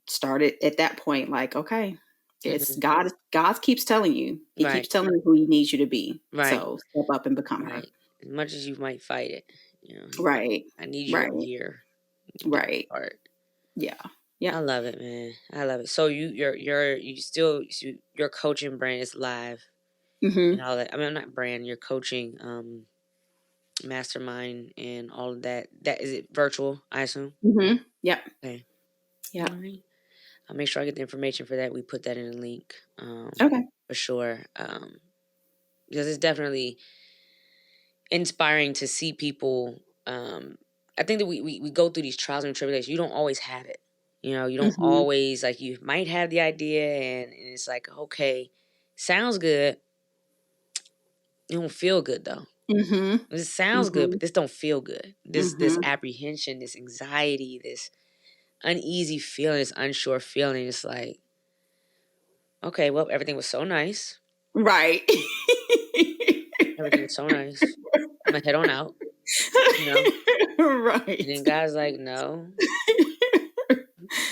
started at that point, like, okay, it's God keeps telling you, he keeps telling you who he needs you to be. Right. So step up and become her. As much as you might fight it, Right. I need you over here. Right. Yeah. I love it, man. I love it. So your coaching brand is live and all that. I mean, not brand, your coaching mastermind and all of that. That is it virtual, I assume? Yep. Okay. Yeah. Right. I'll make sure I get the information for that. We put that in a link. Okay. For sure. Because it's definitely inspiring to see people. I think that we go through these trials and tribulations. You don't always have it. You don't always, like, you might have the idea and it's like, okay, sounds good. You don't feel good though. This sounds good, but this don't feel good. This apprehension, this anxiety, this uneasy feeling, this unsure feeling. It's like, okay, well, everything was so nice. Right. Everything was so nice. I'm gonna head on out. Right. And then God's like, no.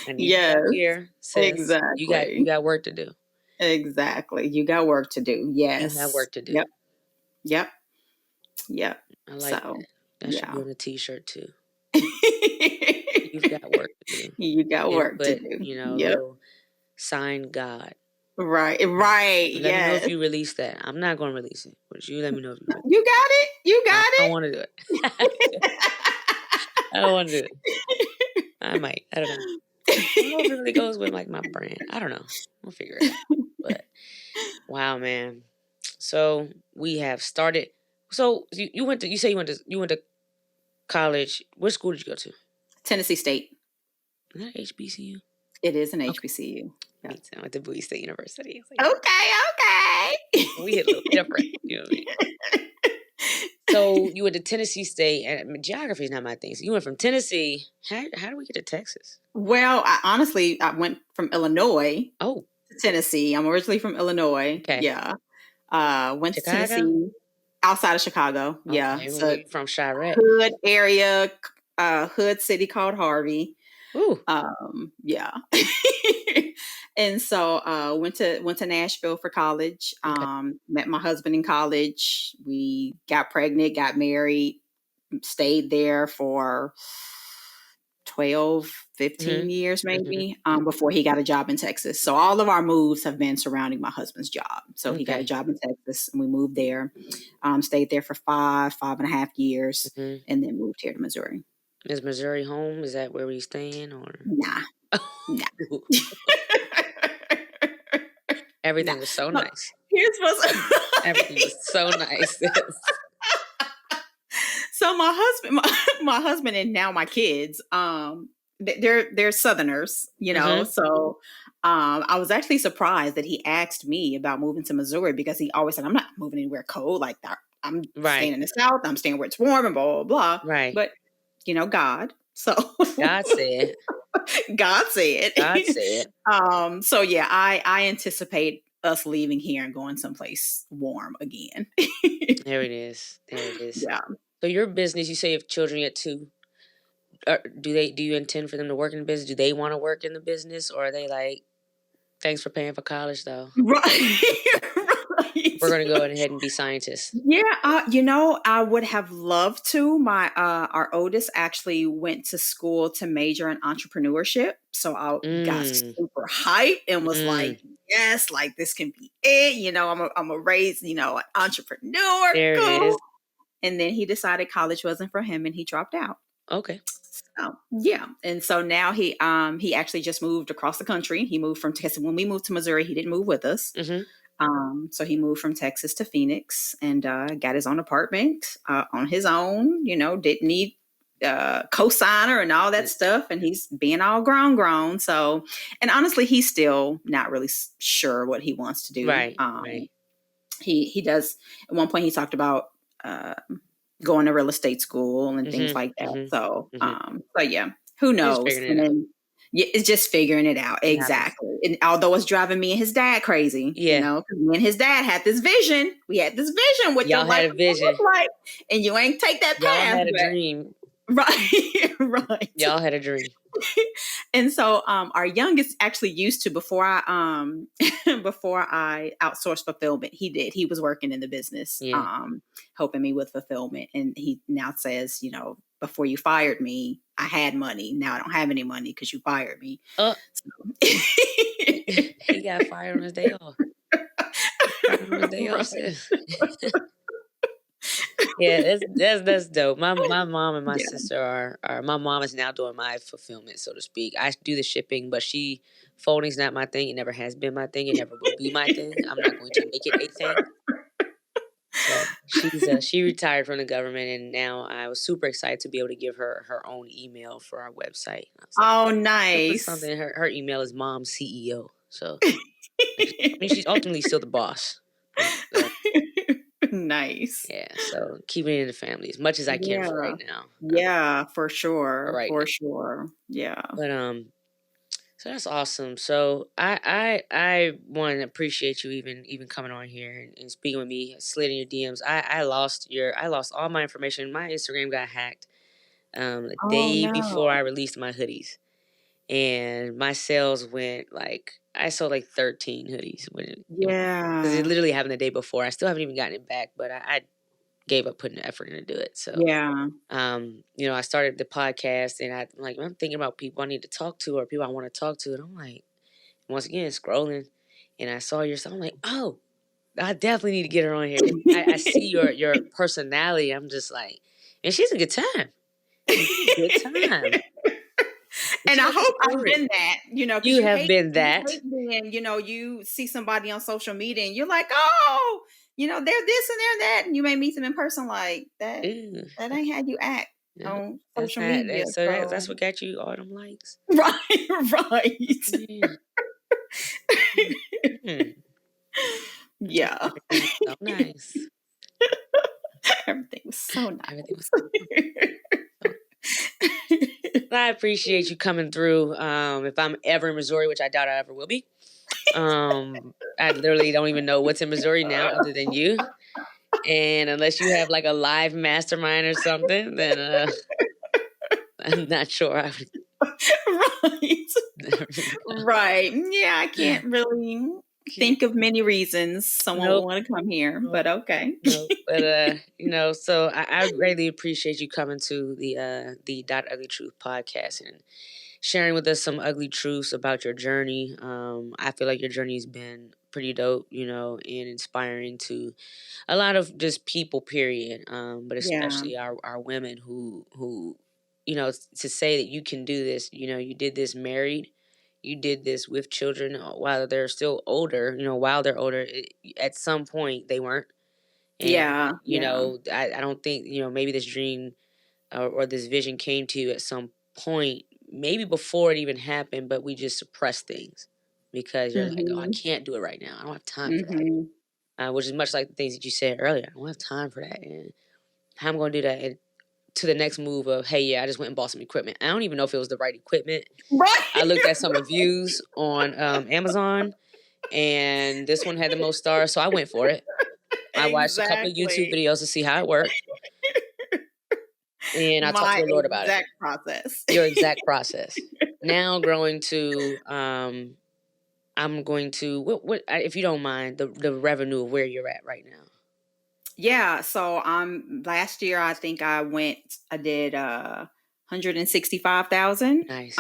I need you back here, sis. Exactly. You got work to do. Exactly. You got work to do. Yes. You have work to do. Yep. I like that. That should be on a t-shirt too. You've got work to do. You got work to do. Little sign God. Right. Let me know if you release that. I'm not going to release it, but you let me know if you release it. You got it. You got it. I don't want to do it. I don't want to do it. I might. I don't know. I don't know if it really goes with like my brand. I don't know. We'll figure it out. But wow, man. So we have started. So you went to college. What school did you go to? Tennessee State. Is that HBCU? It is an HBCU. Yeah. I went to Bowie State University. Like, okay. We hit a little different. You know what I mean? So you went to Tennessee State, and geography is not my thing. So you went from Tennessee. How do we get to Texas? Well, I went from Illinois to Tennessee. I'm originally from Illinois. Okay. Yeah. Went Chicago? to Tennessee, outside of Chicago. Okay. Yeah. So from Chirette. Hood area, hood city called Harvey. Ooh. Yeah. And so went to Nashville for college. Met my husband in college. We got pregnant, got married, stayed there for 12, 15 years maybe, before he got a job in Texas. So all of our moves have been surrounding my husband's job. So he got a job in Texas and we moved there, stayed there for 5.5 years, and then moved here to Missouri. Is Missouri home? Is that where we staying or? Nah. Everything was so nice. Here's what's Everything was so nice. So my husband and now my kids, they're Southerners, So I was actually surprised that he asked me about moving to Missouri because he always said, I'm not moving anywhere cold like that. I'm staying Right. in the South. I'm staying where it's warm and blah, blah, blah. Right. But, God. So God said. God said. God said. So yeah, I anticipate us leaving here and going someplace warm again. There it is. Yeah. So your business, you say you have children yet too. Do you intend for them to work in the business? Do they want to work in the business, or are they like, thanks for paying for college though? Right. Right. We're gonna go ahead and be scientists. Yeah, I would have loved to. My our oldest actually went to school to major in entrepreneurship, so I got super hyped and was like, "Yes, like this can be it." I'm a raised, an entrepreneur. There it is. And then he decided college wasn't for him, and he dropped out. Okay. So, yeah, and so now he actually just moved across the country. He moved from Texas. When we moved to Missouri, he didn't move with us. So he moved from Texas to Phoenix and got his own apartment on his own. Didn't need cosigner and all that stuff. And he's being all grown. So, and honestly, he's still not really sure what he wants to do. Right. He does. At one point, he talked about going to real estate school and things like that. So, but yeah, who knows? Yeah, it's just figuring it out. Exactly. And although it's driving me and his dad crazy, because me and his dad had this vision. We had this vision what y'all had a vision, like, and you ain't take that path. Y'all had a dream. Right. Right. Y'all had a dream. And so our youngest actually used to before I outsourced fulfillment. He was working in the business, helping me with fulfillment. And he now says, before you fired me, I had money. Now I don't have any money because you fired me. He got fired on his day off. Yeah, that's dope. My mom and my sister are. My mom is now doing my fulfillment, so to speak. I do the shipping, but folding's not my thing. It never has been my thing. It never will be my thing. I'm not going to make it a thing. So she retired from the government, and now I was super excited to be able to give her her own email for our website. Oh, nice! Something. Her email is Mom CEO. So I mean, she's ultimately still the boss. So, nice. Yeah, so keeping it in the family as much as I can for right now. Yeah, for sure. For sure. Yeah. But so that's awesome. So I want to appreciate you even coming on here and speaking with me, slid in your DMs. I lost all my information. My Instagram got hacked the day before I released my hoodies. And my sales went I sold 13 hoodies. Because it literally happened the day before. I still haven't even gotten it back, but I gave up putting the effort in to do it. So I started the podcast, and I'm thinking about people I need to talk to or people I want to talk to, and I'm like, once again scrolling, and I saw your stuff. I'm like, oh, I definitely need to get her on here. I see your personality. I'm just like, and she's a good time. She's a good time. And I hope I've been that, you have been that. When, you see somebody on social media and you're like, oh, they're this and they're that. And you may meet them in person like that. Ew. That ain't how you act on social media. So that's what got you all them likes. Right, right. Yeah. So nice. Everything was so nice. Everything was so I appreciate you coming through. If I'm ever in Missouri, which I doubt I ever will be, I literally don't even know what's in Missouri now other than you. And unless you have a live mastermind or something, then I'm not sure I would. Right. Right. Yeah, I can't really think of many reasons someone would want to come here, but okay. But so I greatly appreciate you coming to the Ugly Truth podcast and sharing with us some ugly truths about your journey. I feel like your journey has been pretty dope, and inspiring to a lot of just people, period. But especially our women who to say that you can do this, you did this married, you did this with children while they're still older. While they're older, at some point they weren't. And, Yeah. Yeah. I don't think, maybe this dream or this vision came to you at some point, maybe before it even happened, but we just suppress things because you're like, oh, I Mm-hmm. can't do it right now. I don't have time for Mm-hmm. that. Which is much like the things that you said earlier. I don't have time for that. And how am I going to do that? And to the next move of, hey, yeah, I just went and bought some equipment. I don't even know if it was the right equipment. Right. I looked at some reviews on Amazon, and this one had the most stars, so I went for it. I watched a couple of YouTube videos to see how it worked. And I talked to the Lord about it. Process. Your exact process. Now going to, I'm going to, what if you don't mind, the revenue of where you're at right now. Yeah. So last year I think I did 165,000 Nice.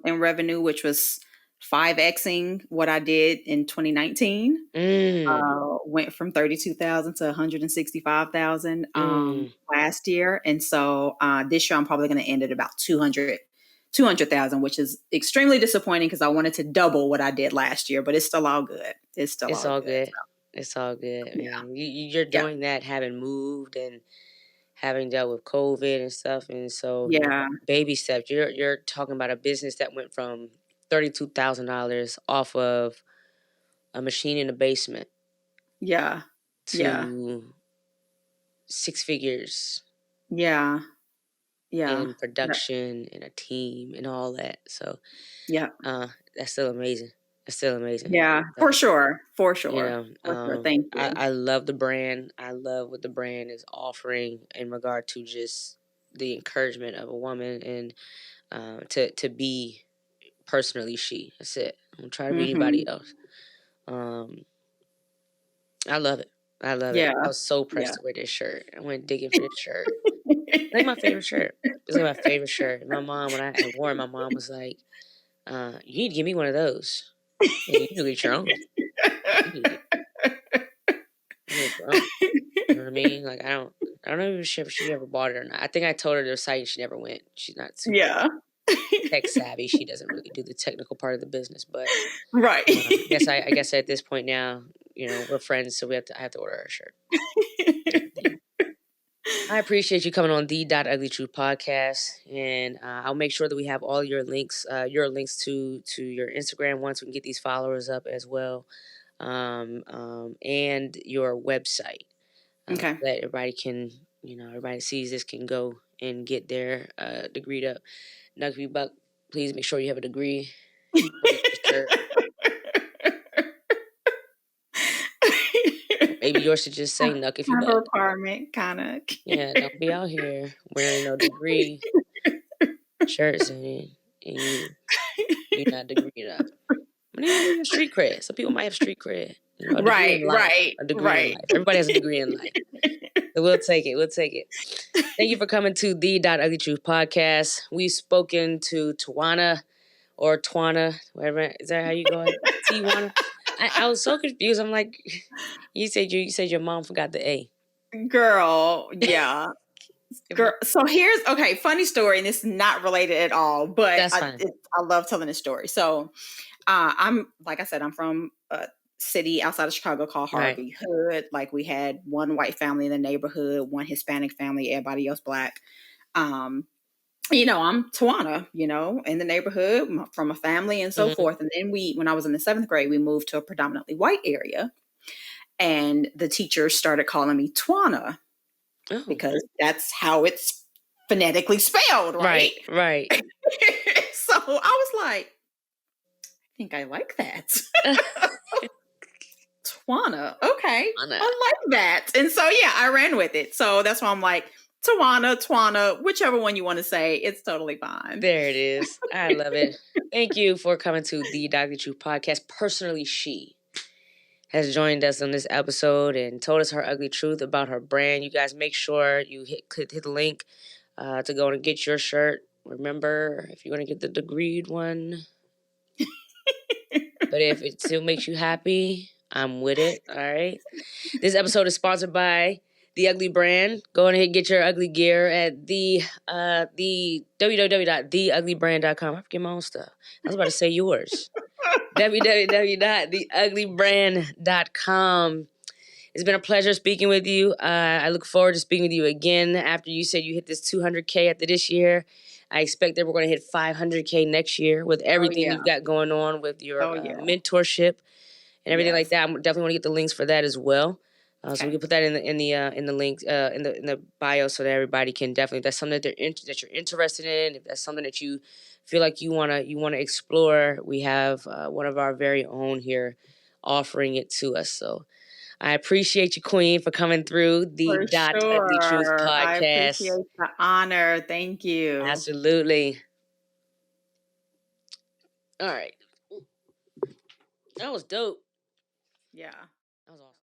In revenue, which was 5xing what I did in 2019. Went from 32,000 to 165,000 last year. And so this year I'm probably going to end at about 200,000, which is extremely disappointing because I wanted to double what I did last year, but it's still all good. It's all good. So. It's all good, man. Yeah. You're doing that, having moved and having dealt with COVID and stuff, and so baby steps. You're talking about a business that went from $32,000 off of a machine in the basement, to 6 figures, in production and a team and all that. So that's still amazing. It's still amazing. Yeah, for sure. Thank you. I love the brand. I love what the brand is offering in regard to just the encouragement of a woman and to be personally she. That's it. I don't try to be anybody else. I love it. I love it. I was so pressed to wear this shirt. I went digging for this shirt. It's like my favorite shirt. It's like my favorite shirt. My mom, when I wore it, my mom was like, you need to give me one of those. You need to get your own. You know what I mean? Like I don't know if she ever bought it or not. I think I told her the site and she never went. She's not super tech savvy. She doesn't really do the technical part of the business, but right. I guess at this point now, we're friends, so I have to order her a shirt. I appreciate you coming on the .Ugly Truth Podcast, and I'll make sure that we have all your links to your Instagram once we can get these followers up as well, and your website. Okay. That everybody can, everybody sees this can go and get their degree up. Nucky Buck, please make sure you have a degree. Maybe yours should just say Nuck if you buck. Requirement, kind of. Yeah, don't be out here wearing no degree shirts and you're not degreed up. But you have street cred. Some people might have street cred. Right. A degree in life. Everybody has a degree in life. So we'll take it. Thank you for coming to the .Ugly Truth Podcast. We've spoken to Twana or Twana, whatever. Is that how you go? Twana. I was so confused. I'm like, you said your mom forgot the A. Girl, yeah. Girl, so funny story, and it's not related at all, but that's fine. I love telling this story. So I'm from a city outside of Chicago called Harvey Hood. Like we had one white family in the neighborhood, one Hispanic family, everybody else black. I'm Twana, in the neighborhood from a family and so forth. And then when I was in the 7th grade, we moved to a predominantly white area, and the teachers started calling me Twana because that's how it's phonetically spelled, right? Right. So I was like, I think I like that. Twana. Okay. I like that. And so, I ran with it. So that's why I'm like, Twana, whichever one you want to say, it's totally fine. There it is. I love it. Thank you for coming to the Ugly Truth Podcast. Personally, she has joined us on this episode and told us her ugly truth about her brand. You guys make sure you hit the link to go and get your shirt. Remember, if you want to get the degreed one, but if it still makes you happy, I'm with it. All right. This episode is sponsored by The Ugly brand. Go ahead and get your ugly gear at the www.theuglybrand.com. I forget my own stuff. I was about to say yours. www.theuglybrand.com. It's been a pleasure speaking with you. I look forward to speaking with you again after you said you hit this 200K after this year. I expect that we're going to hit 500K next year with everything you've got going on with your mentorship and everything like that. I definitely want to get the links for that as well. So we can put that in the link in the bio so that everybody can definitely, if that's something that that you're interested in, if that's something that you feel like you wanna explore, we have one of our very own here offering it to us. So I appreciate you, Queen, for coming through the Ugly Truth Podcast. I appreciate the honor. Thank you. Absolutely. All right. That was dope. Yeah. That was awesome.